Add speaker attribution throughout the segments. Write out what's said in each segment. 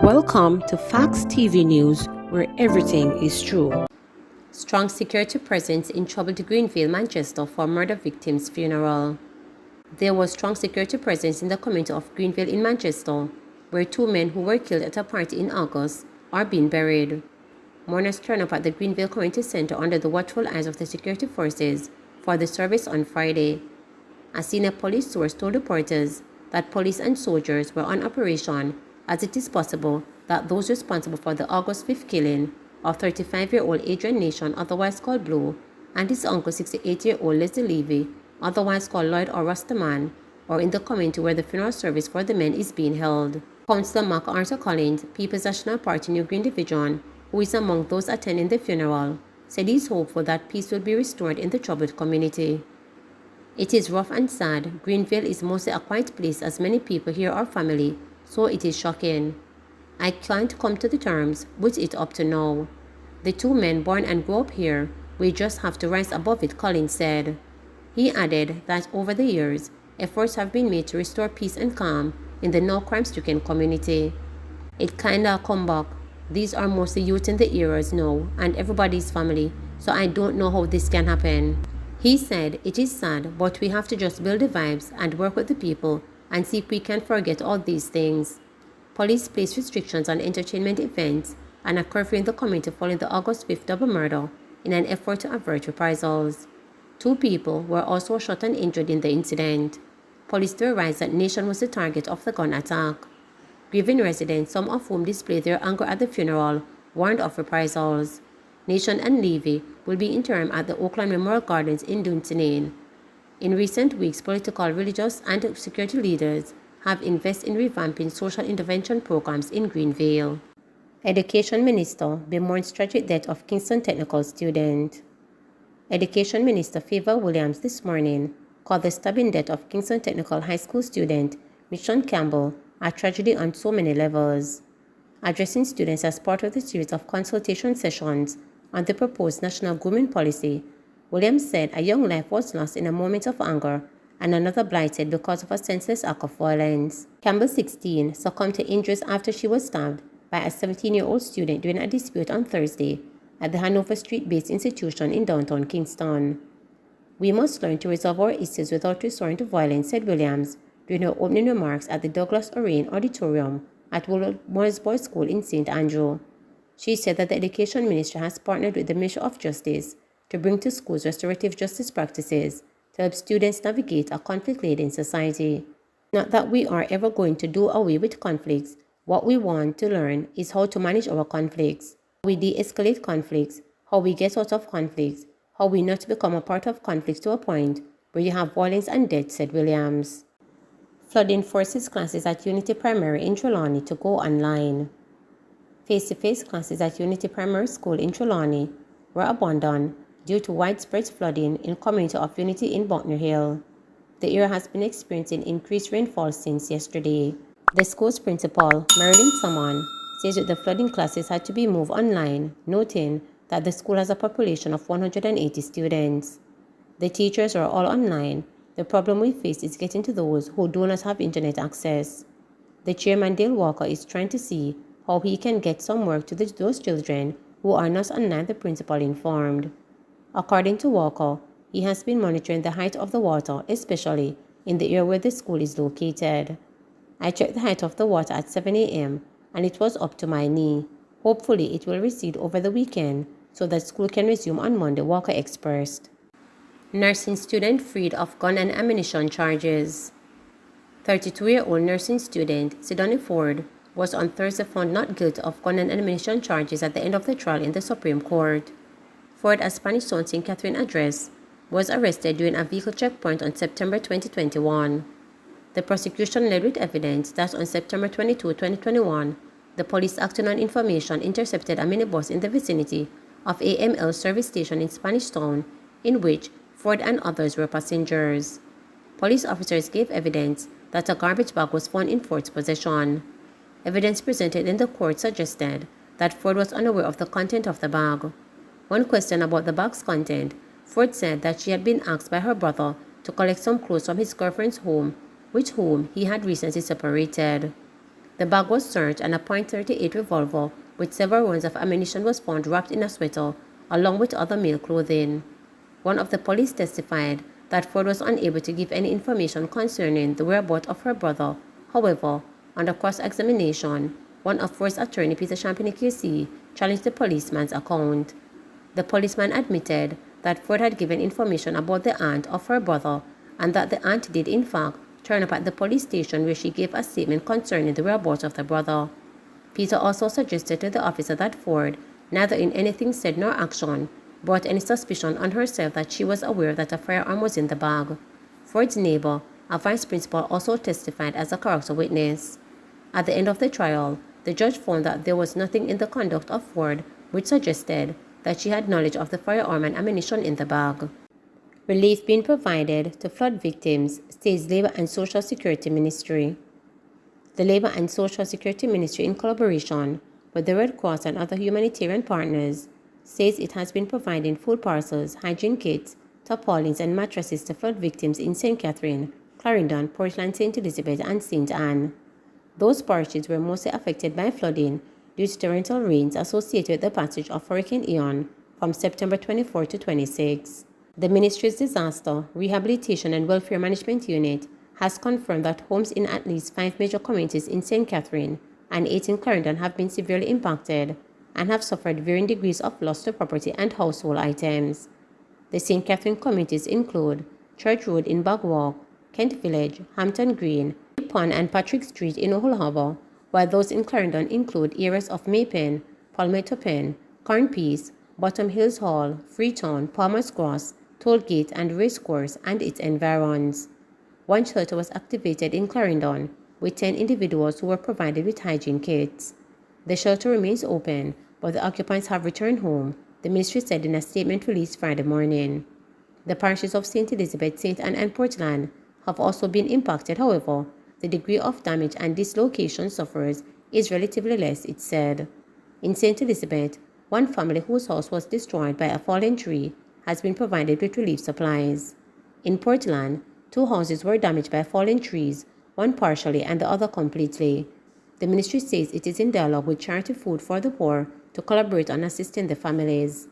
Speaker 1: Welcome to Facts TV News, where everything is true. Strong security presence in troubled Greenville Manchester for murder victims' funeral. There was strong security presence in the community of Greenville in Manchester, where two men who were killed at a party in August are being buried. Mourners turned up at the Greenville Community Center under the watchful eyes of the security forces for the service on Friday. A senior police source told reporters that police and soldiers were on operation, as it is possible that those responsible for the August 5th killing of 35-year-old Adrian Nation, otherwise called Blue, and his uncle 68-year-old Leslie Levy, otherwise called Lloyd or Rastaman, or in the community where the funeral service for the men is being held. Councillor Mark Arthur Collins, People's National Party New Green Division, who is among those attending the funeral, said he is hopeful that peace will be restored in the troubled community. It is rough and sad. Greenville is mostly a quiet place as many people here are family, so it is shocking. I can't come to the terms with it up to now. The two men born and grew up here, we just have to rise above it, Collins said. He added that over the years, efforts have been made to restore peace and calm in the now crime-stricken community. It kinda come back. These are mostly youth in the eras now, and everybody's family, so I don't know how this can happen. He said, it is sad, but we have to just build the vibes and work with the people and see if we can forget all these things. Police placed restrictions on entertainment events and a curfew in the community following the August 5th double murder in an effort to avert reprisals. Two people were also shot and injured in the incident. Police theorized that Nation was the target of the gun attack. Grieving residents, some of whom displayed their anger at the funeral, warned of reprisals. Nation and Levy will be interim at the Oakland Memorial Gardens in Dunsinane. In recent weeks, political, religious, and security leaders have invested in revamping social intervention programs in Greenville. Education Minister bemoans tragic death of Kingston Technical student. Education Minister Favor Williams this morning called the stabbing death of Kingston Technical High School student Mission Campbell a tragedy on so many levels. Addressing students as part of the series of consultation sessions on the proposed national grooming policy, Williams said a young life was lost in a moment of anger and another blighted because of a senseless act of violence. Campbell, 16, succumbed to injuries after she was stabbed by a 17-year-old student during a dispute on Thursday at the Hanover Street-based institution in downtown Kingston. We must learn to resolve our issues without resorting to violence, said Williams during her opening remarks at the Douglas Orain Auditorium at Morris Boys School in St. Andrew. She said that the Education Ministry has partnered with the Ministry of Justice to bring to schools restorative justice practices to help students navigate a conflict-laden society. Not that we are ever going to do away with conflicts. What we want to learn is how to manage our conflicts, how we de-escalate conflicts, how we get out of conflicts, how we not become a part of conflicts to a point where you have violence and death, said Williams. Flooding forces classes at Unity Primary in Trelawney to go online. Face-to-face classes at Unity Primary School in Trelawney were abandoned due to widespread flooding in the community of Unity in Buckner Hill. The area has been experiencing increased rainfall since yesterday. The school's principal, Marilyn Saman, says that the flooding classes had to be moved online, noting that the school has a population of 180 students. The teachers are all online. The problem we face is getting to those who do not have internet access. The chairman, Dale Walker, is trying to see how he can get some work to those children who are not online, the principal informed. According to Walker, he has been monitoring the height of the water, especially in the area where the school is located. I checked the height of the water at 7 a.m. and it was up to my knee. Hopefully it will recede over the weekend so that school can resume on Monday, Walker expressed. Nursing student freed of gun and ammunition charges. 32-year-old nursing student Sidoni Ford was on Thursday found not guilty of gun and ammunition charges at the end of the trial in the Supreme Court. Ford, a Spanish Town St. Catherine address, was arrested during a vehicle checkpoint on September 2021. The prosecution led with evidence that on September 22, 2021, the police acting on information intercepted a minibus in the vicinity of AML service station in Spanish Town, in which Ford and others were passengers. Police officers gave evidence that a garbage bag was found in Ford's possession. Evidence presented in the court suggested that Ford was unaware of the content of the bag. When questioned about the bag's content, Ford said that she had been asked by her brother to collect some clothes from his girlfriend's home, with whom he had recently separated. The bag was searched and a .38 revolver with several rounds of ammunition was found wrapped in a sweater along with other male clothing. One of the police testified that Ford was unable to give any information concerning the whereabouts of her brother. However, under cross-examination, one of Ford's attorney, Peter Champagne QC, challenged the policeman's account. The policeman admitted that Ford had given information about the aunt of her brother and that the aunt did in fact turn up at the police station where she gave a statement concerning the whereabouts of the brother. Peter also suggested to the officer that Ford, neither in anything said nor action, brought any suspicion on herself that she was aware that a firearm was in the bag. Ford's neighbor, a vice principal, also testified as a character witness. At the end of the trial, the judge found that there was nothing in the conduct of Ford which suggested that she had knowledge of the firearm and ammunition in the bag. Relief being provided to flood victims, states Labor and Social Security Ministry. The Labor and Social Security Ministry, in collaboration with the Red Cross and other humanitarian partners, says it has been providing food parcels, hygiene kits, tarpaulins, and mattresses to flood victims in St. Catherine, Clarendon, Portland, St. Elizabeth, and St. Anne. Those parishes were mostly affected by flooding due to torrential rains associated with the passage of Hurricane Ian from September 24 to 26. The ministry's Disaster, Rehabilitation and Welfare Management Unit has confirmed that homes in at least 5 major communities in St. Catherine and 8 in Clarendon have been severely impacted and have suffered varying degrees of loss to property and household items. The St. Catherine communities include Church Road in Bagwalk, Kent Village, Hampton Green, Pond and Patrick Street in Old Harbour, while those in Clarendon include areas of Maypen, Palmetto Pen, Cornpeace, Bottom Hills Hall, Freetown, Palmer's Cross, Tollgate and Racecourse and its environs. One shelter was activated in Clarendon with 10 individuals who were provided with hygiene kits. The shelter remains open, but the occupants have returned home, the ministry said in a statement released Friday morning. The parishes of St. Elizabeth, St. Anne and Portland have also been impacted. However, the degree of damage and dislocation sufferers is relatively less, it said. In St. Elizabeth, one family whose house was destroyed by a fallen tree has been provided with relief supplies. In Portland, 2 houses were damaged by fallen trees, one partially and the other completely. The ministry says it is in dialogue with Charity Food for the Poor to collaborate on assisting the families.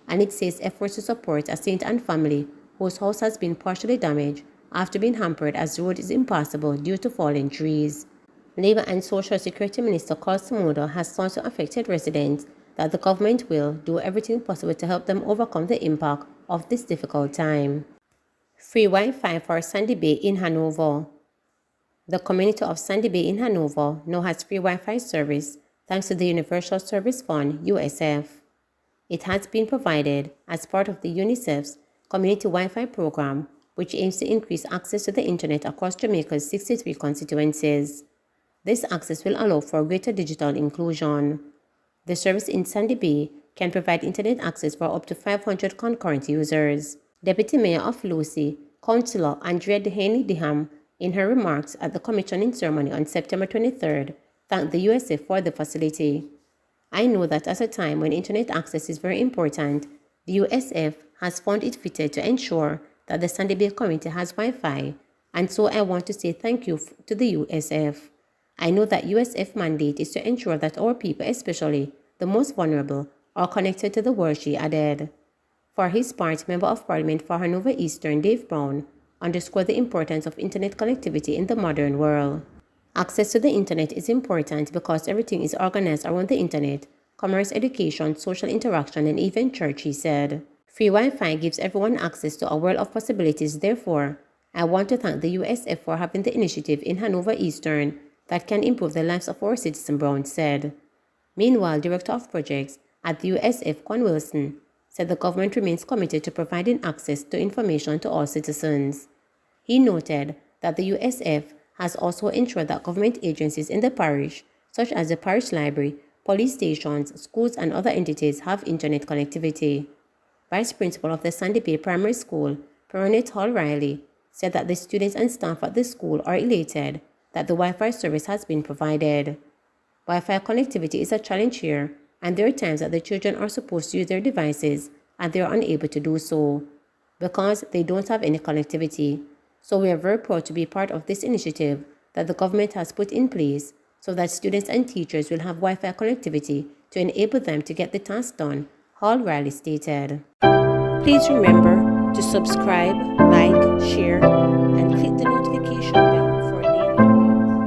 Speaker 1: And it says efforts to support a St. Anne family whose house has been partially damaged after being hampered as the road is impassable due to fallen trees. Labour and Social Security Minister Carl Simoda has told to affected residents that the government will do everything possible to help them overcome the impact of this difficult time. Free Wi-Fi for Sandy Bay in Hanover. The community of Sandy Bay in Hanover now has free Wi-Fi service thanks to the Universal Service Fund, USF. It has been provided as part of the UNICEF's Community Wi-Fi program, which aims to increase access to the internet across Jamaica's 63 constituencies. This access will allow for greater digital inclusion. The service in Sandy Bay can provide internet access for up to 500 concurrent users. Deputy Mayor of Lucy, Councillor Andrea Dehaney Diham, in her remarks at the commissioning ceremony on September 23rd, thanked the USF for the facility. I know that at a time when internet access is very important, the USF has found it fitted to ensure that the Sandy Bay community has Wi-Fi, and so I want to say thank you to the USF. I know that USF mandate is to ensure that our people, especially the most vulnerable, are connected to the world, she added. For his part, Member of Parliament for Hanover Eastern Dave Brown underscored the importance of internet connectivity in the modern world. Access to the internet is important because everything is organized around the internet: commerce, education, social interaction, and even church, he said. Free Wi-Fi gives everyone access to a world of possibilities. Therefore, I want to thank the USF for having the initiative in Hanover Eastern that can improve the lives of our citizens, Brown said. Meanwhile, Director of Projects at the USF, Quan Wilson, said the government remains committed to providing access to information to all citizens. He noted that the USF has also ensured that government agencies in the parish, such as the parish library, police stations, schools, and other entities, have internet connectivity. Vice Principal of the Sandy Bay Primary School, Peronet Hall Riley, said that the students and staff at the school are elated that the Wi-Fi service has been provided. Wi-Fi connectivity is a challenge here, and there are times that the children are supposed to use their devices and they are unable to do so because they don't have any connectivity. So we are very proud to be part of this initiative that the government has put in place so that students and teachers will have Wi-Fi connectivity to enable them to get the task done, Hall Riley stated. Please remember to subscribe, like, share, and click the notification